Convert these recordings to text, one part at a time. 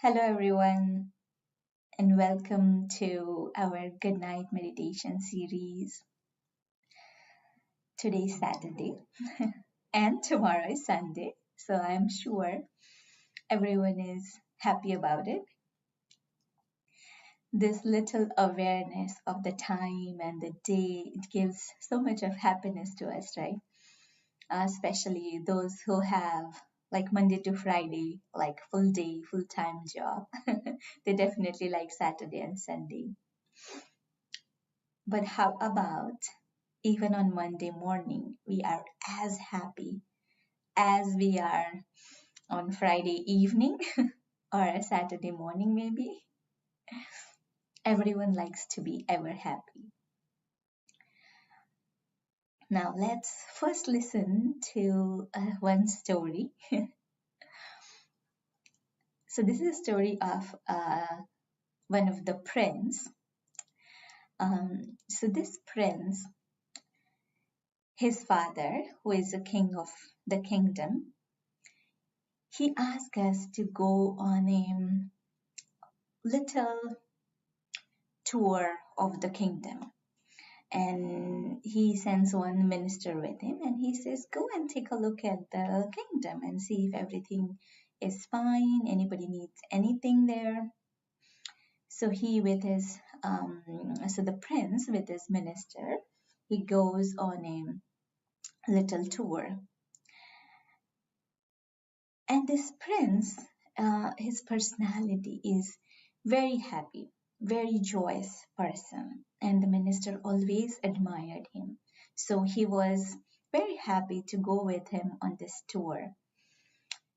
Hello, everyone, and welcome to our Good Night Meditation series. Today's Saturday, and tomorrow is Sunday, so I'm sure everyone is happy about it. This little awareness of the time and the day, it gives so much of happiness to us, right? Especially those who have like Monday to Friday, like full day, full time job. They definitely like Saturday and Sunday. But how about even on Monday morning, we are as happy as we are on Friday evening or a Saturday morning, maybe? Everyone likes to be ever happy. Now, let's first listen to one story. So, this is a story of one of the prince. So, this prince, his father, who is a king of the kingdom, he asked us to go on a little tour of the kingdom. And he sends one minister with him and he says, go and take a look at the kingdom and see if everything is fine, anybody needs anything there. So so the prince with his minister, he goes on a little tour. And this prince, his personality is very happy, very joyous person, and the minister always admired him. So he was very happy to go with him on this tour.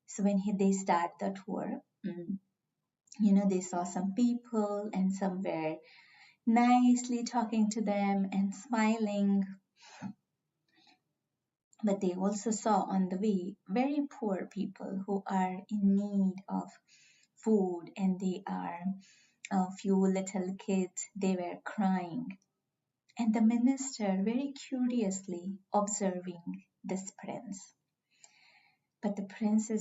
So when they start the tour, they saw some people and some were nicely talking to them and smiling. But they also saw on the way very poor people who are in need of food, and they are a few little kids, they were crying. And the minister very curiously observing this prince. But the prince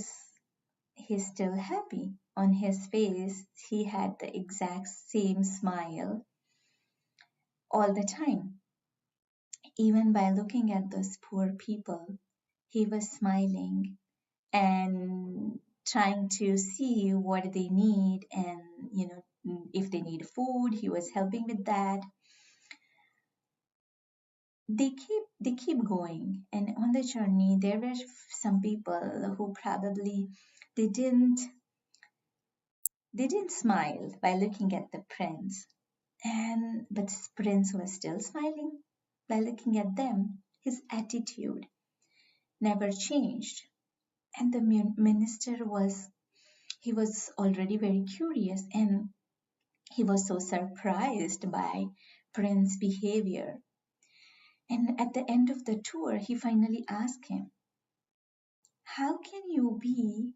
he's still happy. On his face, he had the exact same smile all the time. Even by looking at those poor people, he was smiling and trying to see what they need, and if they need food, he was helping with that. They keep going, and on the journey there were some people who probably they didn't they didn't smile by looking at the prince, and but this prince was still smiling by looking at them. His attitude never changed, and the minister was already very curious, and he was so surprised by prince's behavior. And at the end of the tour, he finally asked him, how can you be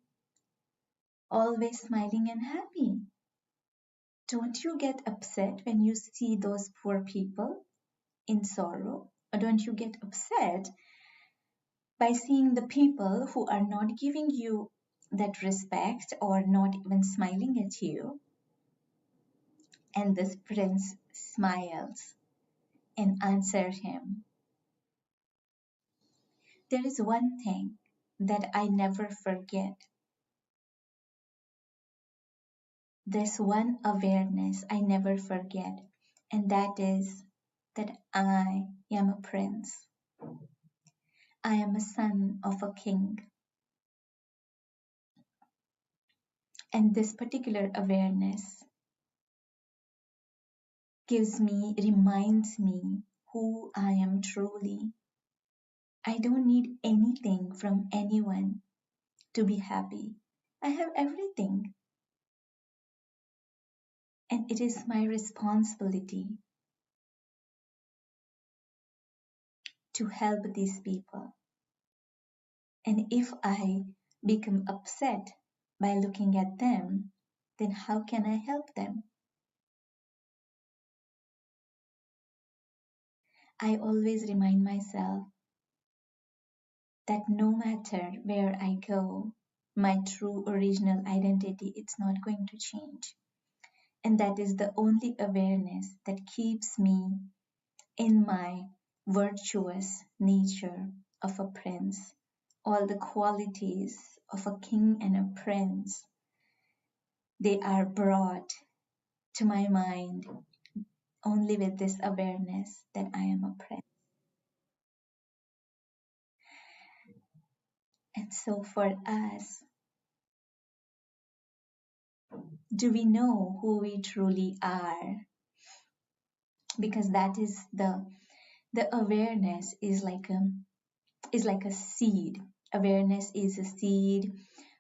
always smiling and happy? Don't you get upset when you see those poor people in sorrow? Or don't you get upset by seeing the people who are not giving you that respect or not even smiling at you? And this prince smiles and answered him, there is one thing that I never forget. There's one awareness I never forget, and that is that I am a prince. I am a son of a king. And this particular awareness reminds me who I am truly. I don't need anything from anyone to be happy. I have everything. And it is my responsibility to help these people. And if I become upset by looking at them, then how can I help them? I always remind myself that no matter where I go, my true original identity, it's not going to change. And that is the only awareness that keeps me in my virtuous nature of a prince. All the qualities of a king and a prince, they are brought to my mind only with this awareness that I am a prince. And so for us, do we know who we truly are? Because that is the awareness is like a seed. Awareness is a seed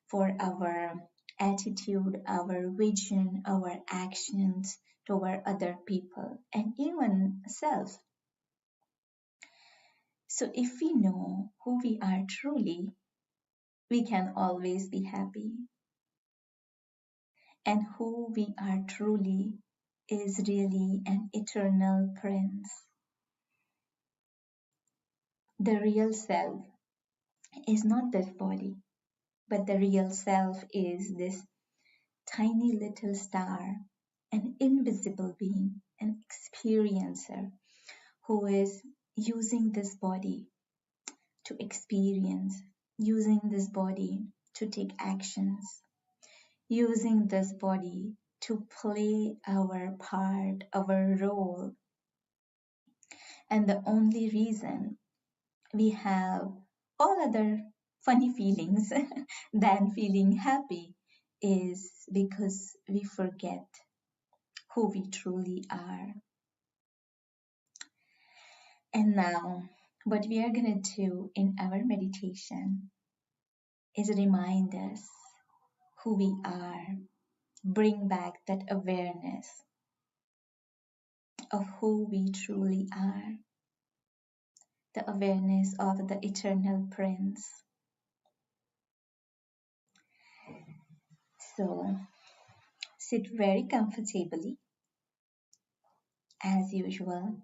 for our attitude, our vision, our actions toward other people, and even self. So if we know who we are truly, we can always be happy. And who we are truly is really an eternal prince. The real self is not this body, but the real self is this tiny little star, an invisible being, an experiencer who is using this body to experience, using this body to take actions, using this body to play our part, our role. And the only reason we have all other funny feelings than feeling happy is because we forget who we truly are. And now, what we are going to do in our meditation is remind us who we are, bring back that awareness of who we truly are, the awareness of the eternal prince. So, sit very comfortably as usual.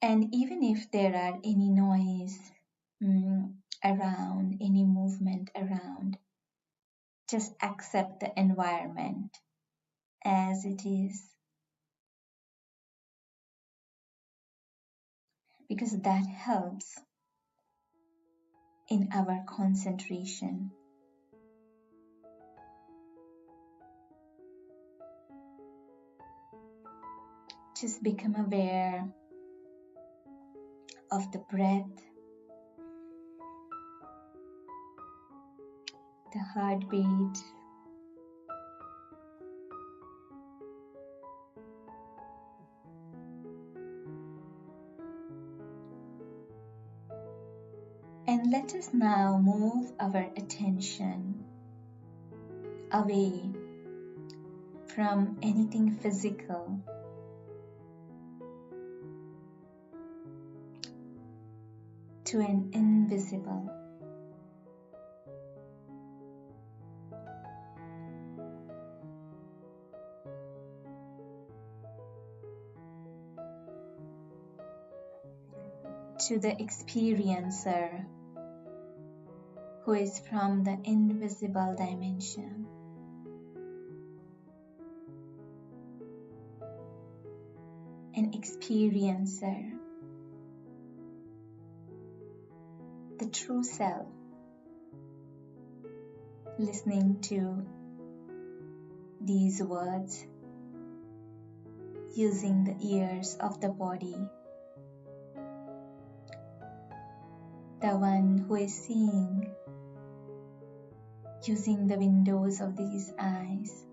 And even if there are any noise around, any movement around, just accept the environment as it is. Because that helps in our concentration. Just become aware of the breath, the heartbeat, and let us now move our attention away from anything physical to an invisible. To the experiencer who is from the invisible dimension. An experiencer, the true self, listening to these words, using the ears of the body, the one who is seeing, using the windows of these eyes,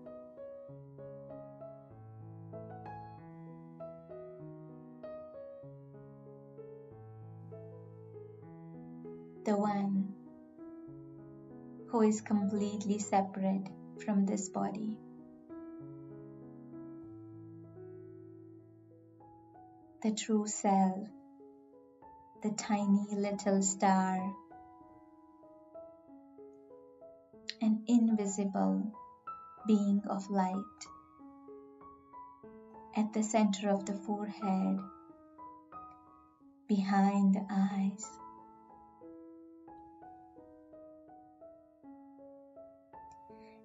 the one who is completely separate from this body, the true self, the tiny little star, an invisible being of light, at the center of the forehead, behind the eyes.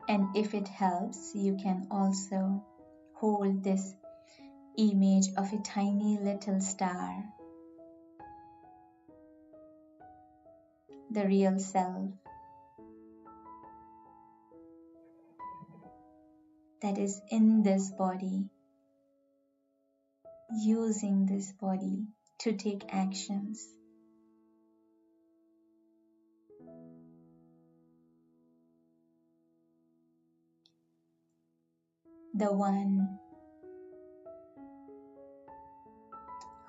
And if it helps, you can also hold this image of a tiny little star, the real self, that is in this body, using this body to take actions. The one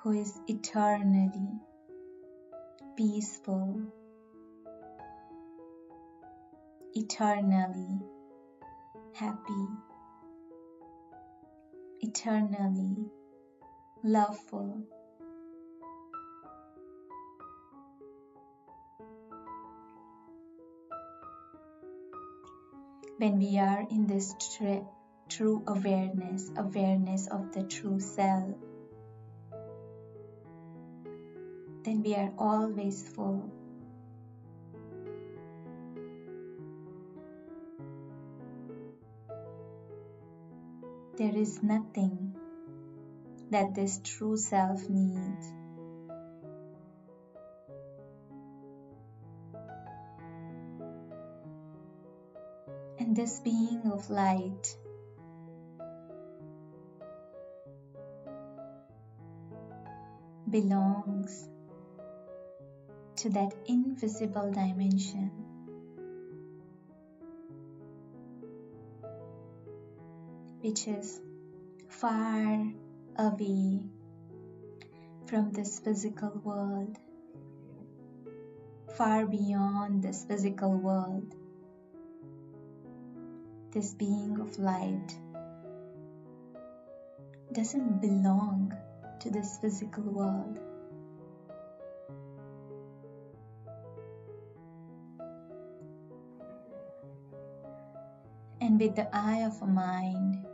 who is eternally peaceful, eternally happy, eternally loveful. When we are in this true awareness of the true self, then we are always full. There is nothing that this true self needs. And this being of light belongs to that invisible dimension, which is far away from this physical world, far beyond this physical world. This being of light doesn't belong to this physical world. And with the eye of a mind,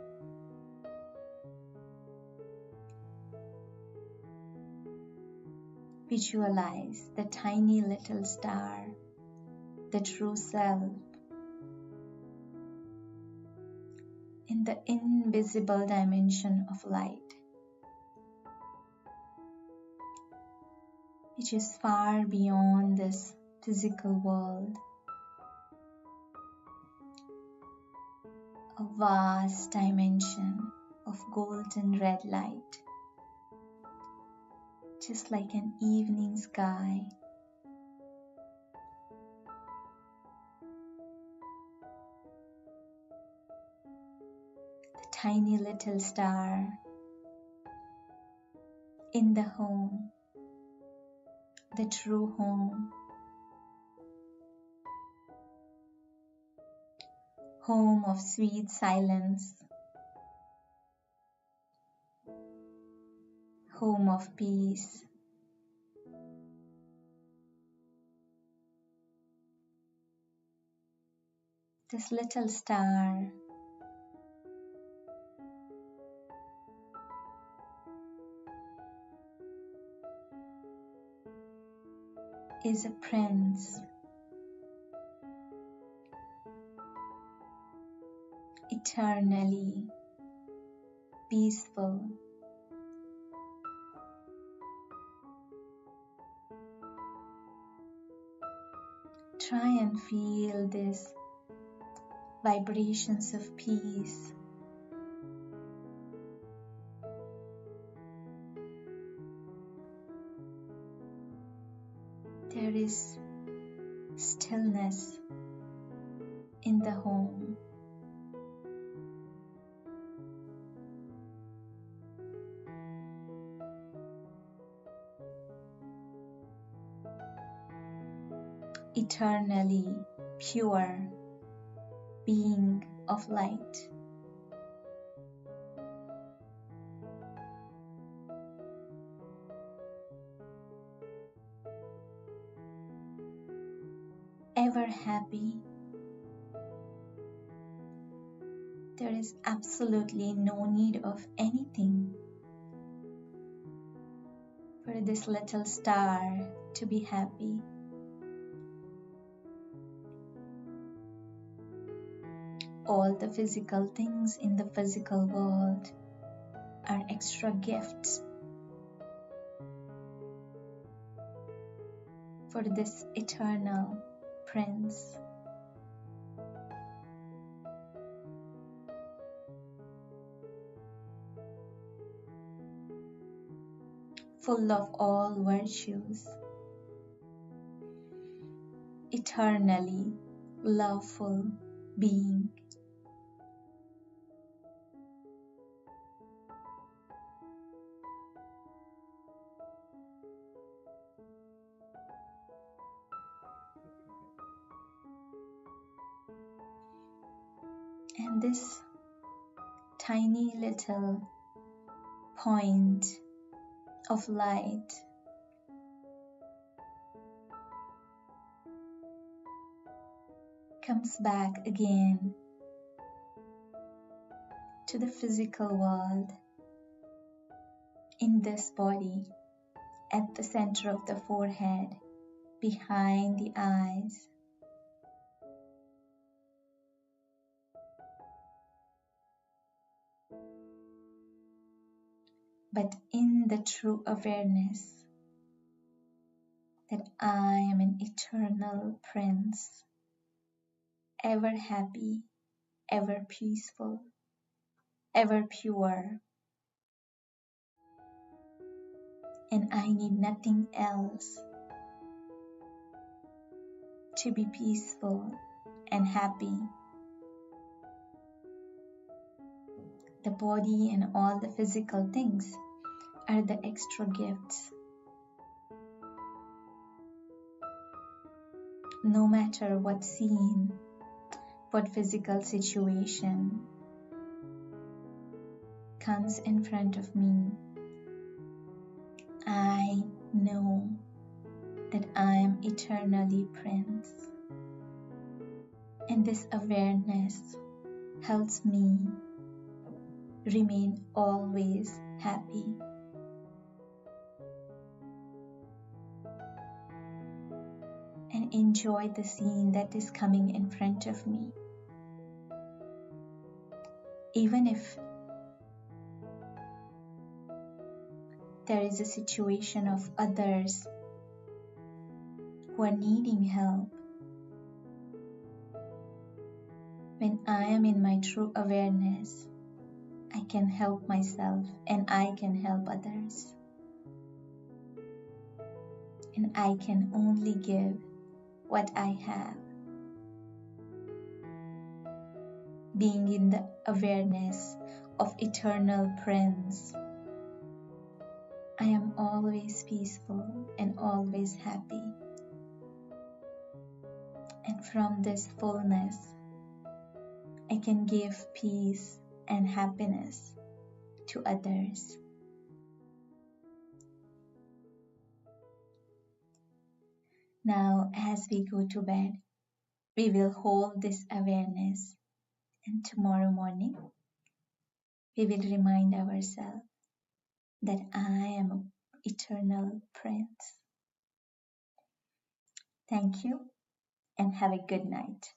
visualize the tiny little star, the true self, in the invisible dimension of light, which is far beyond this physical world. A vast dimension of golden red light, just like an evening sky. The tiny little star in the home, the true home. Home of sweet silence, home of peace, this little star is a prince, eternally peaceful, try and feel these vibrations of peace. There is stillness in the home. Eternally pure being of light. Ever happy, There is absolutely no need of anything for this little star to be happy. All the physical things in the physical world are extra gifts for this eternal prince. Full of all virtues, eternally loveful being. And this tiny little point of light comes back again to the physical world in this body, at the center of the forehead, behind the eyes. But in the true awareness that I am an eternal prince, ever happy, ever peaceful, ever pure, and I need nothing else to be peaceful and happy. The body and all the physical things are the extra gifts. No matter what scene, what physical situation comes in front of me, I know that I am eternally Prince. And this awareness helps me remain always happy. And enjoy the scene that is coming in front of me. Even if there is a situation of others who are needing help, when I am in my true awareness, I can help myself and I can help others. And I can only give what I have. Being in the awareness of eternal Prince, I am always peaceful and always happy. And from this fullness, I can give peace and happiness to others. Now, as we go to bed, we will hold this awareness, and tomorrow morning, we will remind ourselves that I am an eternal Prince. Thank you, and have a good night.